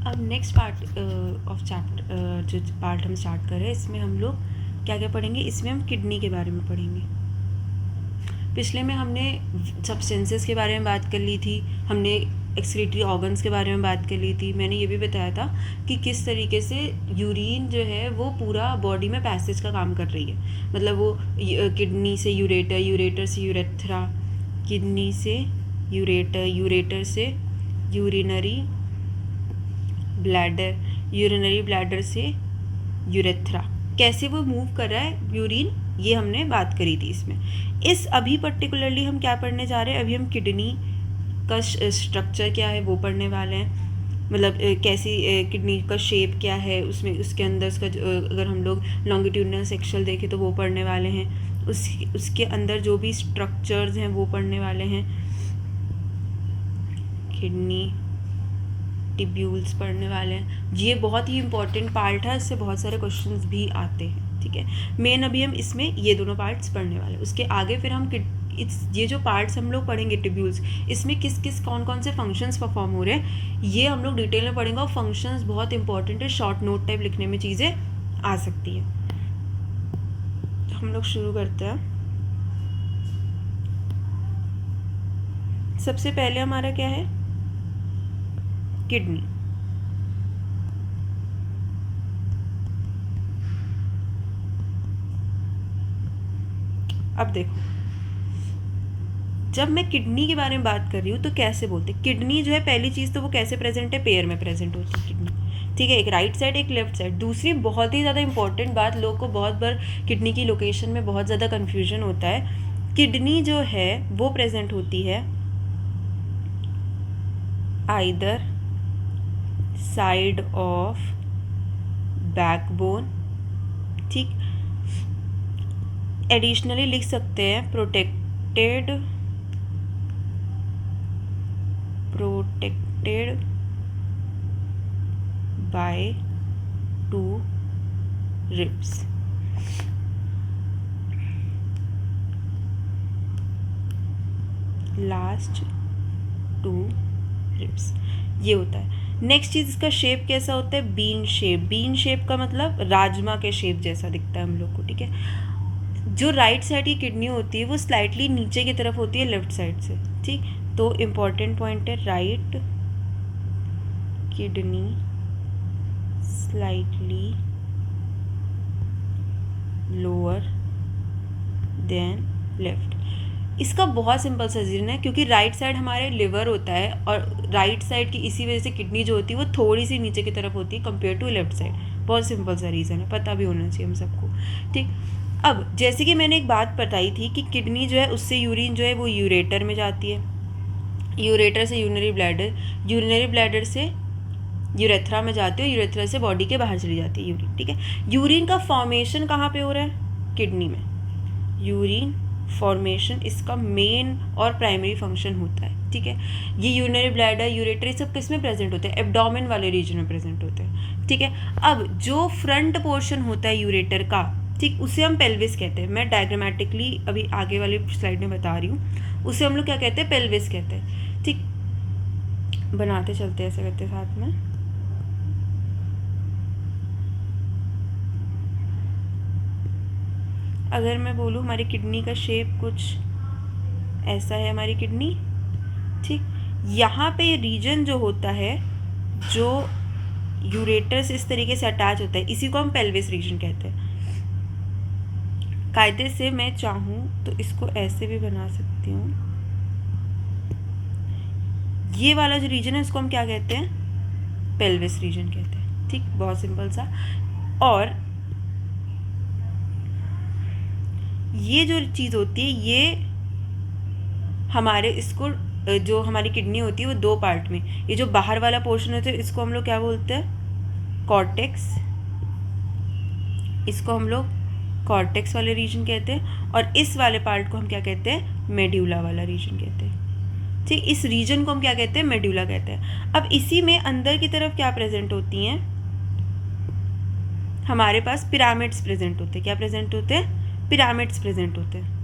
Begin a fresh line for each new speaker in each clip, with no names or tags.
अब next part of chapter जो part हम स्टार्ट कर रहे हैं, इसमें हम लोग क्या क्या पढ़ेंगे, इसमें हम किडनी के बारे में पढ़ेंगे। पिछले में हमने सब्सटेंसेस के बारे में बात कर ली थी, हमने एक्सक्रीटरी ऑर्गन्स के बारे में बात कर ली थी। मैंने ये भी बताया था कि किस तरीके से यूरिन जो है वो पूरा बॉडी में पैसेज का काम कर रही है। मतलब वो किडनी से यूरेटर, यूरेटर से यूरेथ्रा, किडनी से यूरेटर, यूरेटर से यूरिनरी ब्लैडर, यूरिनरी ब्लैडर से यूरेथ्रा, कैसे वो मूव कर रहा है यूरिन, ये हमने बात करी थी इसमें। इस अभी पर्टिकुलरली हम क्या पढ़ने जा रहे हैं, अभी हम किडनी का स्ट्रक्चर क्या है वो पढ़ने वाले हैं। मतलब कैसी किडनी का शेप क्या है, उसमें उसके अंदर उसका अगर हम लोग लॉन्गिट्यूडनल सेक्शन देखें तो वो पढ़ने वाले हैं। उसके अंदर जो भी स्ट्रक्चर्स हैं वो पढ़ने वाले हैं। किडनी टिब्यूल्स पढ़ने वाले हैं। ये बहुत ही इंपॉर्टेंट पार्ट है, इससे बहुत सारे क्वेश्चंस भी आते हैं। ठीक है, मेन अभी हम इसमें ये दोनों पार्ट्स पढ़ने वाले हैं। उसके आगे फिर हम ये जो पार्ट्स हम लोग पढ़ेंगे टिब्यूल्स, इसमें किस किस कौन कौन से फंक्शंस परफॉर्म हो रहे हैं ये हम लोग डिटेल में पढ़ेंगे। और फंक्शंस बहुत इंपॉर्टेंट है, शॉर्ट नोट टाइप लिखने में चीज़ें आ सकती है। तो हम लोग शुरू करते हैं। सबसे पहले हमारा क्या है, किडनी। अब देखो, जब मैं किडनी के बारे में बात कर रही हूँ तो कैसे बोलते हैं, किडनी जो है पहली चीज़ तो वो कैसे प्रेजेंट है, पेयर में प्रेजेंट होती है किडनी। ठीक है, एक राइट साइड एक लेफ्ट साइड। दूसरी बहुत ही ज़्यादा इंपॉर्टेंट बात, लोगों को बहुत बार किडनी की लोकेशन में बहुत ज़्यादा कन्फ्यूजन होता है। किडनी जो है वो प्रेजेंट होती है आइदर साइड ऑफ बैकबोन। ठीक, एडिशनली लिख सकते हैं protected by 2 ribs। Last 2 ribs ये होता है। नेक्स्ट चीज़, इसका शेप कैसा होता है, बीन शेप। बीन शेप का मतलब राजमा के शेप जैसा दिखता है हम लोग को। ठीक है, जो राइट साइड की किडनी होती है वो स्लाइटली नीचे की तरफ होती है लेफ्ट साइड से। ठीक, तो इम्पॉर्टेंट पॉइंट है, right kidney slightly lower than left. इसका बहुत सिंपल सा रीज़न है, क्योंकि राइट साइड हमारे लिवर होता है और राइट साइड की इसी वजह से किडनी जो होती है वो थोड़ी सी नीचे की तरफ होती है कंपेयर टू लेफ्ट साइड। बहुत सिंपल सा रीज़न है, पता भी होना चाहिए हम सबको। ठीक, अब जैसे कि मैंने एक बात बताई थी कि किडनी जो है उससे यूरिन जो है वो यूरेटर में जाती है, यूरेटर से यूरिनरी ब्लैडर, यूरिनरी ब्लैडर से यूरेथ्रा में जाती है, यूरेथ्रा से बॉडी के बाहर चली जाती है यूरिन। ठीक है, यूरिन का फॉर्मेशन कहाँ पे हो रहा है, किडनी में। यूरिन फॉर्मेशन इसका मेन और प्राइमरी फंक्शन होता है। ठीक है, ये यूरिनरी ब्लैडर, यूरेटर, ये सब किस में प्रेजेंट होते हैं, एब्डोमेन वाले रीजन में प्रेजेंट होते हैं। ठीक है, अब जो फ्रंट पोर्शन होता है यूरेटर का, ठीक, उसे हम पेल्विस कहते हैं। मैं डायग्रामेटिकली अभी आगे वाली स्लाइड में बता रही हूँ, उसे हम लोग क्या कहते हैं, पेल्विस कहते हैं। ठीक, बनाते चलते ऐसे करते साथ में। अगर मैं बोलूँ हमारी किडनी का शेप कुछ ऐसा है, हमारी किडनी। ठीक, यहाँ पे रीजन जो होता है जो यूरेटर से इस तरीके से अटैच होता है, इसी को हम पेल्विस रीजन कहते हैं। कायदे से मैं चाहूँ तो इसको ऐसे भी बना सकती हूँ। ये वाला जो रीजन है उसको हम क्या कहते हैं, पेल्विस रीजन कहते हैं। ठीक, बहुत सिंपल सा। और ये जो चीज़ होती है ये हमारे इसको जो हमारी किडनी होती है वो दो पार्ट में, ये जो बाहर वाला पोर्शन होता है इसको हम लोग क्या बोलते हैं, कॉर्टेक्स। इसको हम लोग कॉर्टेक्स वाले रीजन कहते हैं, और इस वाले पार्ट को हम क्या कहते हैं, मेड्यूला वाला रीजन कहते हैं। ठीक, इस रीजन को हम क्या कहते हैं, मेड्यूला कहते हैं। अब इसी में अंदर की तरफ क्या प्रेजेंट होती हैं, हमारे पास पिरामिड्स प्रेजेंट होते हैं। क्या प्रेजेंट होते हैं, पिरामिड्स प्रेजेंट होते हैं।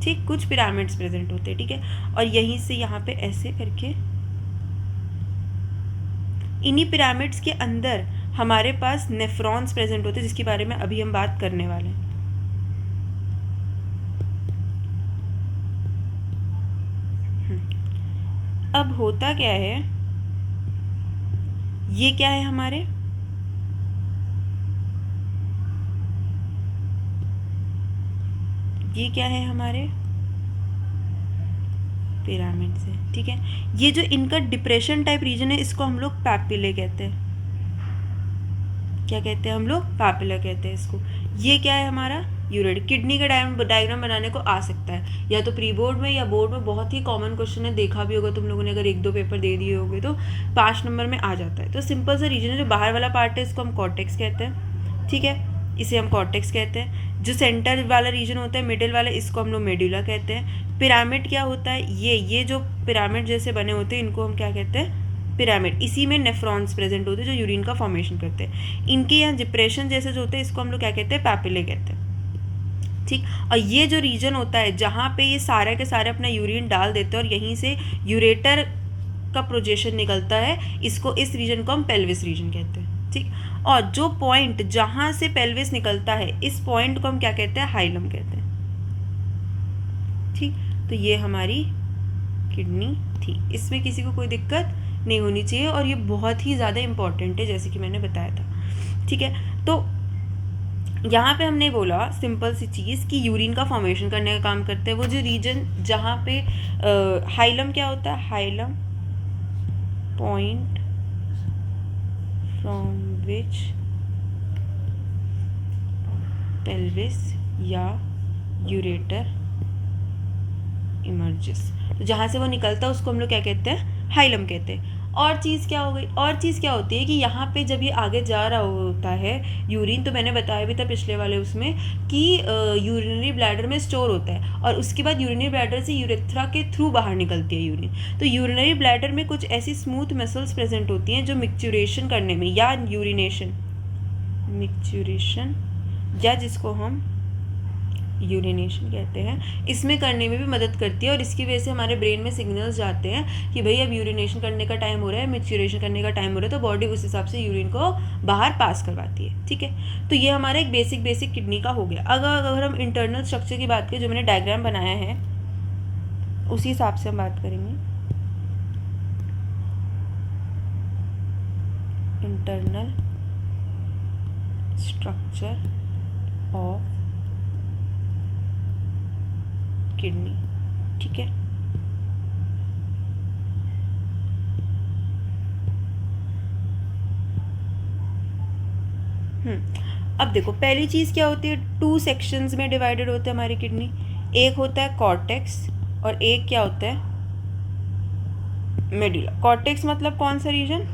ठीक, कुछ पिरामिड्स प्रेजेंट होते हैं, ठीक है। और यहीं से यहाँ पे ऐसे करके इन्हीं पिरामिड्स के अंदर हमारे पास नेफ्रॉन्स प्रेजेंट होते हैं, जिसके बारे में अभी हम बात करने वाले हैं। अब होता क्या है, ये क्या है हमारे, ये क्या है हमारे पिरामिड से, ठीक है। ये जो इनका डिप्रेशन टाइप रीजन है, इसको हम लोग पैपिले कहते हैं। क्या कहते हैं हम लोग? पैपिला कहते हैं इसको। ये क्या है हमारा यूरेटर। किडनी का डायग्राम बनाने को आ सकता है या तो प्री बोर्ड में या बोर्ड में, बहुत ही कॉमन क्वेश्चन है, देखा भी होगा तुम लोगों ने, अगर 1-2 पेपर दे दिए होंगे तो 5 नंबर में आ जाता है। तो सिंपल सा रीजन है, जो बाहर वाला पार्ट है इसको हम कॉर्टेक्स कहते हैं, ठीक है, इसे हम कॉर्टेक्स कहते हैं। जो सेंटर वाला रीजन होता है, मिडिल वाला, इसको हम लोग मेडुला कहते हैं। पिरामिड क्या होता है, ये जो पिरामिड जैसे बने होते हैं, इनको हम क्या कहते हैं? पिरामिड। इसी में नेफ्रॉन्स प्रेजेंट होते हैं जो यूरिन का फॉर्मेशन करते हैं। इनके यहाँ डिप्रेशन जैसे जो होते हैं, इसको हम लोग क्या कहते हैं? पैपिले कहते हैं, ठीक। और ये जो रीजन होता है जहाँ पे ये सारे के सारे अपना यूरिन डाल देते हैं और यहीं से यूरेटर का प्रोजेक्शन निकलता है, इसको, इस रीजन को हम पेल्विस रीजन कहते हैं, ठीक। और जो पॉइंट जहाँ से पेल्विस निकलता है, इस पॉइंट को हम क्या कहते हैं? हाइलम कहते हैं, ठीक। तो ये हमारी किडनी थी, इसमें किसी को कोई दिक्कत नहीं होनी चाहिए, और ये बहुत ही ज़्यादा इम्पॉर्टेंट है, जैसे कि मैंने बताया था, ठीक है। तो यहाँ पे हमने बोला सिंपल सी चीज़ कि यूरिन का फॉर्मेशन करने का काम करते हैं वो जो रीजन जहाँ पे हाइलम क्या होता है? Hilum point from which pelvis या यूरेटर इमर्जेस। तो जहाँ से वो निकलता है उसको हम लोग क्या कहते हैं? हाइलम कहते हैं। और चीज़ क्या हो गई? और चीज़ क्या होती है कि यहाँ पे जब ये आगे जा रहा होता है यूरिन, तो मैंने बताया भी था पिछले वाले उसमें कि यूरिनरी ब्लैडर में स्टोर होता है, और उसके बाद यूरिनरी ब्लैडर से यूरेथ्रा के थ्रू बाहर निकलती है यूरिन। तो यूरिनरी ब्लैडर में कुछ ऐसी स्मूथ मसल्स प्रेजेंट होती हैं जो मिक्चुरेशन करने में, या यूरिनेशन, मिक्चुरेशन, या जिसको हम यूरिनेशन कहते हैं, इसमें करने में भी मदद करती है। और इसकी वजह से हमारे ब्रेन में सिग्नल्स जाते हैं कि भाई अब यूरिनेशन करने का टाइम हो रहा है, मिक्चुरेशन करने का टाइम हो रहा है, तो बॉडी उस हिसाब से यूरिन को बाहर पास करवाती है, ठीक है। तो ये हमारा एक बेसिक किडनी का हो गया। अगर हम इंटरनल स्ट्रक्चर की बात करें, जो मैंने डायग्राम बनाया है उसी हिसाब से हम बात करेंगे। इंटरनल स्ट्रक्चर ऑफ किडनी, ठीक है। अब देखो, पहली चीज़ क्या होती है? 2 सेक्शंस में डिवाइडेड होते हैं हमारी किडनी। एक होता है कॉर्टेक्स और एक क्या होता है? मेडुला। कॉर्टेक्स मतलब कौन सा रीजन?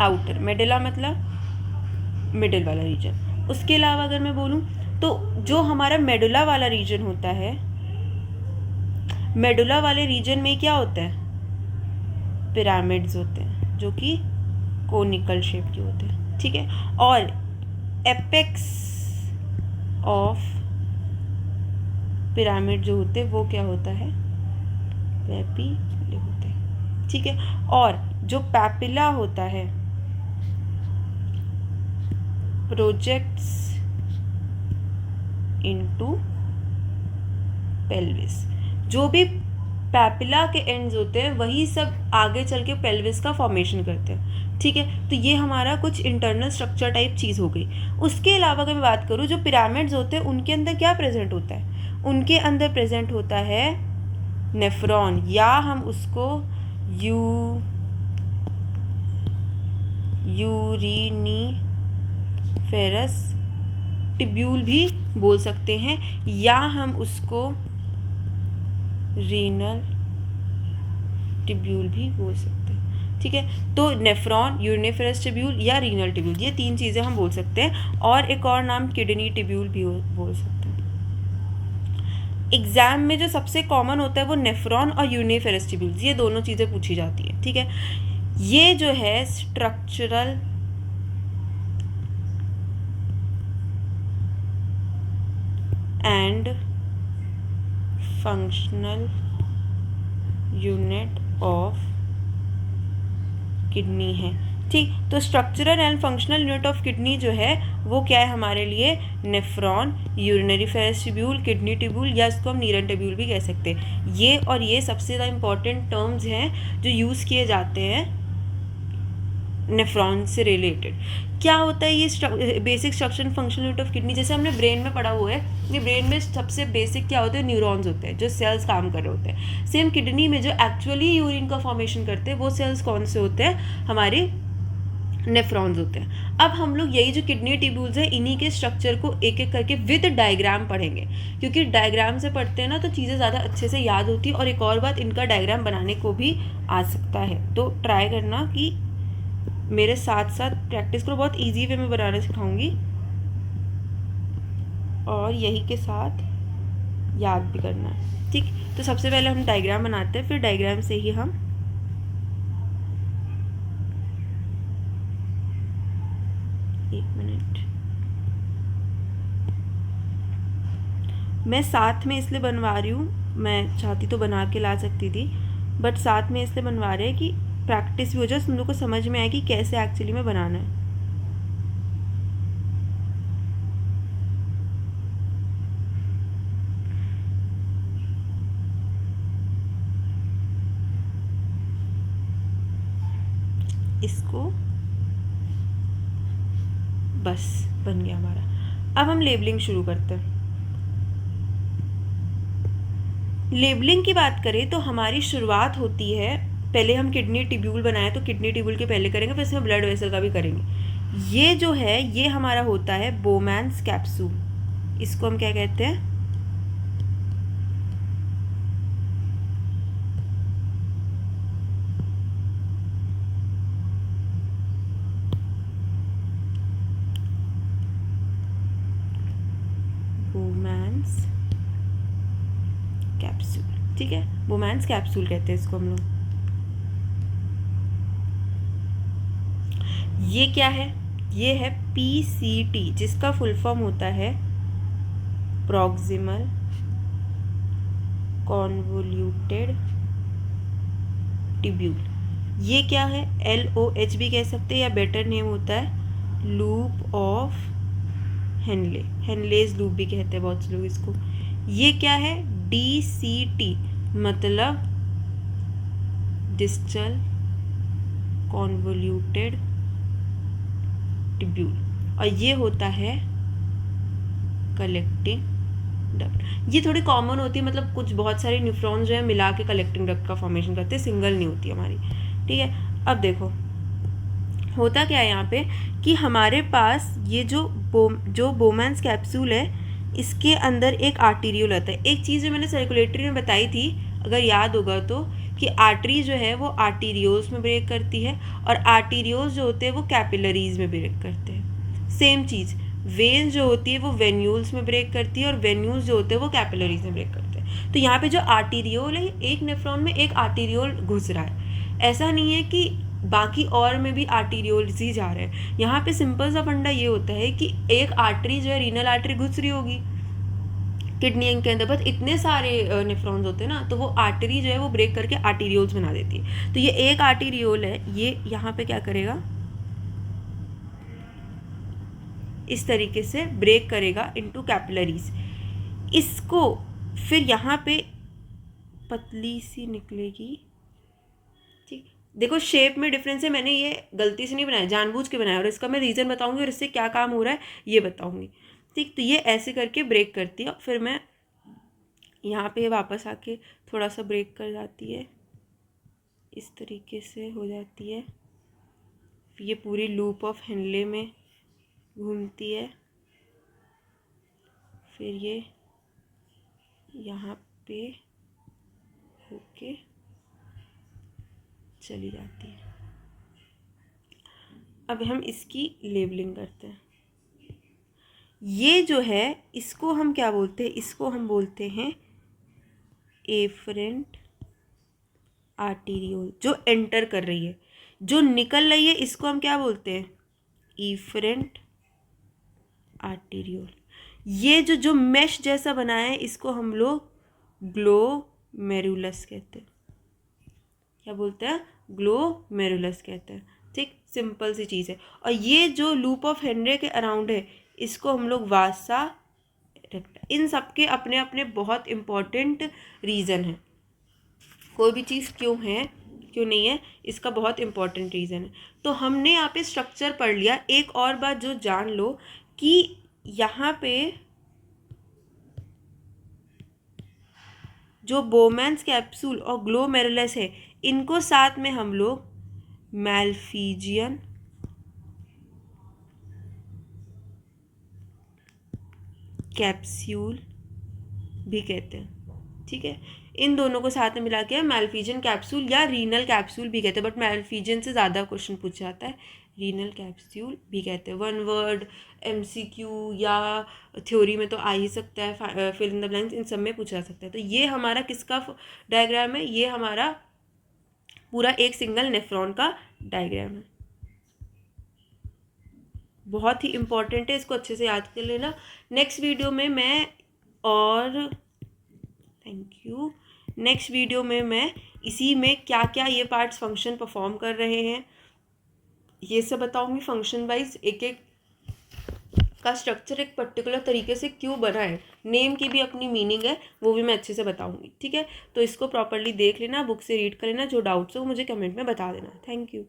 आउटर। मेडुला मतलब मिडिल वाला रीजन। उसके अलावा अगर मैं बोलूँ तो जो हमारा मेडुला वाला रीजन होता है, मेडुला वाले रीजन में क्या होता है? पिरामिड्स होते हैं जो कि कोनिकल शेप के होते हैं, ठीक है। और एपेक्स ऑफ पिरामिड जो होते हैं वो क्या होता है? पैपिले होते हैं, ठीक है। और जो पैपिला होता है प्रोजेक्ट्स इनटू पेल्विस। जो भी पैपिला के एंड्स होते हैं वही सब आगे चल के पेल्विस का फॉर्मेशन करते हैं, ठीक है। तो ये हमारा कुछ इंटरनल स्ट्रक्चर टाइप चीज़ हो गई। उसके अलावा अगर मैं बात करूँ, जो पिरामिड्स होते हैं उनके अंदर क्या प्रेजेंट होता है? उनके अंदर प्रेजेंट होता है नेफ्रॉन, या हम उसको यूरिनीफेरस टिब्यूल भी बोल सकते हैं, या हम उसको रीनल टिब्यूल भी बोल सकते हैं, ठीक है। तो नेफ्रॉन, यूरिनीफेरस टिब्यूल या रीनल टिब्यूल, ये 3 चीज़ें हम बोल सकते हैं। और एक और नाम किडनी टिब्यूल भी बोल सकते हैं। एग्जाम में जो सबसे कॉमन होता है वो नेफ्रॉन और यूरिनीफेरस टिब्यूल, ये दोनों चीज़ें पूछी जाती है, ठीक है। ये जो है structural and functional unit of kidney है। ठीक, तो structural and functional unit of kidney जो है वो क्या है हमारे लिए? Nephron, urinary ferrous tubule, kidney tubule, या इसको हम नीरन ट्यूब्यूल भी कह सकते हैं। ये और ये सबसे ज़्यादा इंपॉर्टेंट टर्म्स हैं जो यूज़ किए जाते हैं नेफ्रॉन से रिलेटेड। क्या होता है ये basic structure and functional unit of kidney? जैसे हमने ब्रेन में पढ़ा हुआ है, ये ब्रेन में सबसे बेसिक क्या होते हैं? न्यूरॉन्स होते हैं, जो सेल्स काम कर रहे होते हैं। सेम किडनी में जो एक्चुअली यूरिन का फॉर्मेशन करते हैं वो सेल्स कौन से होते हैं? हमारे नेफ्रॉन्स होते हैं। अब हम लोग यही जो किडनी ट्यूब्यूल्स है इन्हीं के स्ट्रक्चर को एक एक करके विद डायग्राम पढ़ेंगे, क्योंकि डायग्राम से पढ़ते हैं ना तो चीज़ें ज़्यादा अच्छे से याद होती है। और एक और बात, इनका डायग्राम बनाने को भी आ सकता है, तो ट्राई करना कि मेरे साथ साथ प्रैक्टिस करो। बहुत इजी वे में बनाना सिखाऊंगी और यही के साथ याद भी करना है। ठीक, तो सबसे पहले हम डायग्राम बनाते हैं, फिर डायग्राम से ही हम एक मिनट, मैं साथ में इसलिए बनवा रही हूँ, मैं चाहती तो बना के ला सकती थी, बट साथ में इसलिए बनवा रहे हैं कि प्रैक्टिस भी हो जाए, तुम लोग को समझ में आए कि कैसे एक्चुअली में बनाना है। इसको बस बन गया हमारा। अब हम लेबलिंग शुरू करते हैं। लेबलिंग की बात करें तो हमारी शुरुआत होती है, पहले हम किडनी ट्यूब्यूल बनाए तो किडनी ट्यूब्यूल के पहले करेंगे, फिर इसमें ब्लड वेसल का भी करेंगे। ये जो है ये हमारा होता है बोमैन्स कैप्सूल। इसको हम क्या कहते हैं? Bowman's capsule. ठीक है, बोमैन्स कैप्सूल कहते हैं इसको हम लोग। ये क्या है? ये है PCT, जिसका फुल फॉर्म होता है प्रॉक्सिमल कॉन्वोल्यूटेड ट्यूब्यूल। ये क्या है? LOH भी कह सकते हैं, या बेटर नेम होता है loop of Henle, Henle's loop भी कहते हैं बहुत से लोग इसको। ये क्या है? DCT, मतलब डिस्टल कॉन्वोल्यूटेड ट्यूब्यूल, और ये होता है कलेक्टिंग डक्ट। ये थोड़ी कॉमन होती है, मतलब कुछ बहुत सारे न्यूफ्रॉन्स जो है मिला के कलेक्टिंग डक्ट का फॉर्मेशन करते हैं, सिंगल नहीं होती हमारी। ठीक है, अब देखो होता क्या है यहाँ पे कि हमारे पास ये जो बोमैन्स कैप्सूल है इसके अंदर एक आर्टीरियोल आता है। एक चीज़ जो मैंने सर्कुलेटरी में बताई थी, अगर याद होगा तो, कि आर्टरी जो है वो आर्टीरियोल्स में ब्रेक करती है और आर्टीरियोल्स जो होते हैं वो कैपिलरीज में ब्रेक करते हैं। सेम चीज़ वेन्स जो होती है वो वेन्यूल्स में ब्रेक करती है और वेन्यूल्स जो होते हैं वो कैपिलरीज में ब्रेक करते हैं। तो यहाँ पे जो आर्टीरियोल है, एक नेफ्रॉन में एक आर्टीरियोल घुस रहा है, ऐसा नहीं है कि बाकी और में भी आर्टीरियोल्स ही जा रहे हैं। यहाँ पे सिंपल सा फंडा ये होता है कि एक आर्टरी जो है रीनल आर्टरी घुस रही होगी किडनी के अंदर, बस इतने सारे नेफ्रॉन्स होते हैं ना, तो वो आर्टरी जो है वो ब्रेक करके आर्टीरियोल्स बना देती है। तो ये एक आर्टीरियोल है, ये यहाँ पे क्या करेगा? इस तरीके से ब्रेक करेगा इनटू कैपिलरीज। इसको फिर यहाँ पे पतली सी निकलेगी। ठीक, देखो शेप में डिफरेंस है, मैंने ये गलती से नहीं बनाया, जानबूझ के बनाया, और इसका मैं रीज़न बताऊंगी और इससे क्या काम हो रहा है ये बताऊंगी। ठीक, तो ये ऐसे करके ब्रेक करती है, फिर मैं यहाँ पे वापस आके थोड़ा सा ब्रेक कर जाती है, इस तरीके से हो जाती है। ये पूरी लूप ऑफ हेनले में घूमती है, फिर ये यहाँ पे होके चली जाती है। अब हम इसकी लेबलिंग करते हैं। ये जो है इसको हम क्या बोलते हैं? इसको हम बोलते हैं एफरेंट आर्टीरियोल, जो एंटर कर रही है। जो निकल रही है इसको हम क्या बोलते हैं? Efferent arteriole. ये जो जो मैश जैसा बनाया है इसको हम लोग ग्लोमेरुलस कहते हैं। क्या बोलते हैं? ग्लोमेरुलस कहते हैं। ठीक, सिंपल सी चीज़ है। और ये जो लूप ऑफ हेनरी के अराउंड है, इसको हम लोग वासा रेक्टा। इन सब के अपने अपने बहुत इंपॉर्टेंट रीज़न है। कोई भी चीज़ क्यों है क्यों नहीं है, इसका बहुत इंपॉर्टेंट रीज़न है। तो हमने यहाँ पे स्ट्रक्चर पढ़ लिया। एक और बात जो जान लो कि यहाँ पे जो बोमैन्स कैप्सूल और ग्लोमेरुलस है, इनको साथ में हम लोग मैल्फिजियन कैप्सूल भी कहते हैं। ठीक है, इन दोनों को साथ में मिला के मैल्फिजियन कैप्सूल या रीनल कैप्सूल भी कहते हैं, बट मैल्फिजियन से ज़्यादा क्वेश्चन पूछा जाता है। रीनल कैप्सूल भी कहते हैं। वन वर्ड एमसीक्यू या थ्योरी में तो आ ही सकता है, फिल इन द ब्लैंक्स इन सब में पूछा जा सकता है। तो ये हमारा किसका डायग्राम है? ये हमारा पूरा एक सिंगल नेफ्रॉन का डायग्राम है। बहुत ही इंपॉर्टेंट है, इसको अच्छे से याद कर लेना। नेक्स्ट वीडियो में मैं और थैंक यू नेक्स्ट वीडियो में मैं इसी में क्या क्या ये पार्ट्स फंक्शन परफॉर्म कर रहे हैं ये सब बताऊंगी। फंक्शन वाइज एक एक का स्ट्रक्चर एक पर्टिकुलर तरीके से क्यों बना है, नेम की भी अपनी मीनिंग है, वो भी मैं अच्छे से बताऊंगी। ठीक है, तो इसको प्रॉपरली देख लेना, बुक से रीड कर लेना। जो डाउट्स हो मुझे कमेंट में बता देना। Thank you.